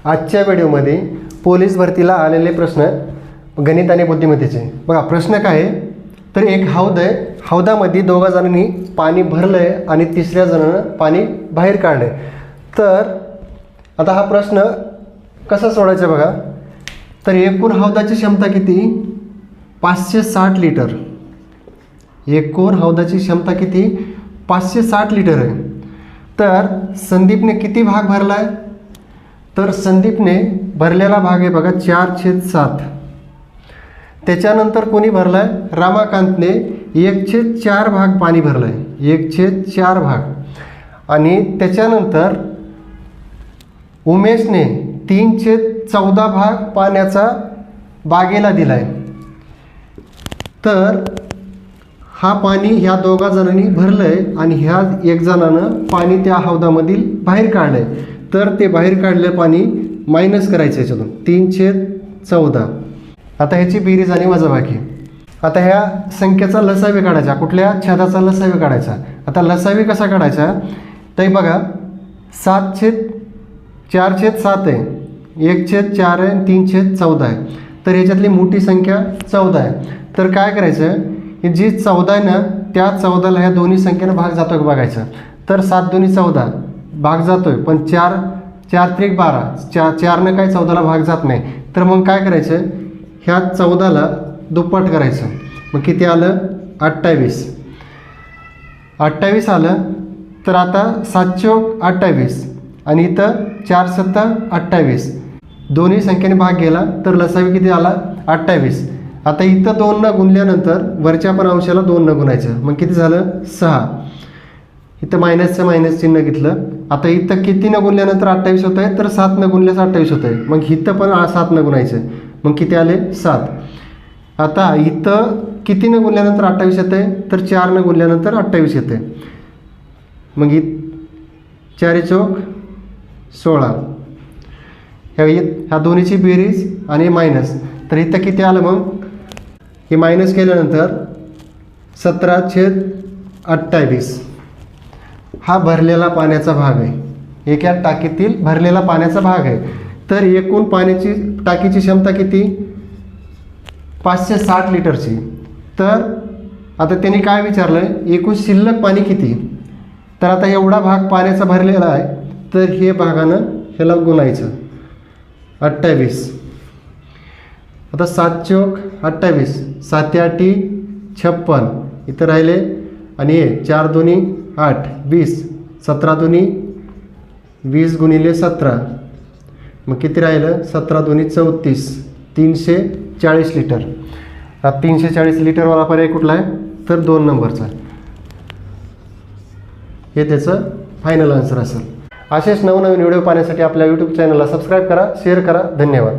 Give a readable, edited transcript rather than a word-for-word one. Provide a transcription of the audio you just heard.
आजच्या व्हिडिओमध्ये पोलीस भरतीला आलेले प्रश्न गणित आणि बुद्धिमत्तेचे. बघा प्रश्न काय आहे, तर एक हौद आहे, हौदामध्ये दोघा जणांनी पाणी भरलं आहे आणि तिसऱ्या जणानं पाणी बाहेर काढलं आहे. तर आता हा प्रश्न कसा सोडायचा बघा. तर एकूण हौदाची क्षमता किती? 560 लिटर. एकूण हौदाची क्षमता किती? 560 लिटर आहे. तर संदीपने किती भाग भरला आहे? तर संदीपने भरलेला भाग आहे बघा 4/7. त्याच्यानंतर कोणी भरला आहे? रामाकांतने 1/4 भाग पाणी भरलं आहे, 1/4 भाग. आणि त्याच्यानंतर उमेशने 3/14 भाग पाण्याचा बागेला दिला आहे. तर हा पाणी ह्या दोघा जणांनी भरलं आहे आणि ह्या एक जणानं पाणी त्या हौदामधील बाहेर काढलं आहे. तर ते बाहेर काढलेलं पाणी मायनस करायचं याच्यातून 3/14. आता ह्याची बेरीज आणि वजाबाकी. आता ह्या संख्येचा लसावी काढायचा, कुठल्या छेदाचा लसावी काढायचा. आता लसावी कसा काढायचा? तर बघा 4/7 आहे, 1/4 आहे आणि 3/14 आहे. तर ह्याच्यातली मोठी संख्या 14 आहे. तर काय करायचं, की जी 14 आहे ना त्या 14ला ह्या दोन्ही संख्येनं भाग जातो का बघायचं. तर 7 2 14 भाग जातोय, पण 4 3 12, 4नं काय 14ला भाग जात नाही. तर मग काय करायचं, ह्या 14ला दुप्पट करायचं. मग किती आलं? 28 आलं. तर आता 7/28 आणि इथं 4/7 28, दोन्ही संख्येने भाग गेला तर लसावी किती आला? 28. आता इथं 2 गुणल्यानंतर वरच्या पण अंशाला 2 गुणायचं, मग किती झालं? 6. इथं मायनसचं मायनस चिन्ह घेतलं. आता इथं कितीनं गुणल्यानंतर 28 होत आहे? तर 7 गुणल्यास 28 होत आहे. मग इथं पण 7 गुणायचं, मग किती आले? 7. आता इथं कितीनं गुणल्यानंतर 28 येतं आहे? तर 4 गुणल्यानंतर 28 येतं आहे. मग 4 चौक 16. ह्या दोन्हीची बेरीज आणि मायनस. तर इथं किती आलं? मग हे मायनस केल्यानंतर 17/28 हा भरलेला पाण्याचा भाग आहे, एका टाकीतील भरलेला पाण्याचा भाग आहे. तर एकूण पाण्याची टाकीची क्षमता किती? 560 लिटरची. तर आता त्यांनी काय विचारलं आहे, एकूण शिल्लक पाणी किती? तर आता एवढा भाग पाण्याचा भरलेला आहे, तर हे भागानं ह्याला गुणायचं 28. आता 7 चौक 28, 7 8 56, इथं राहिले आणि हे 4 2 8 20, 17 2 20 गुणिले 17, मग किती राहिलं? 17 2 34, 340 लिटर. हा 340 लिटरवाला पर्याय कुठला आहे? तर 2 नंबरचा. हे त्याचं फायनल आन्सर असेल. असेच नवनवीन व्हिडिओ पाहण्यासाठी आपल्या यूट्यूब चॅनलला सबस्क्राईब करा, शेअर करा. धन्यवाद.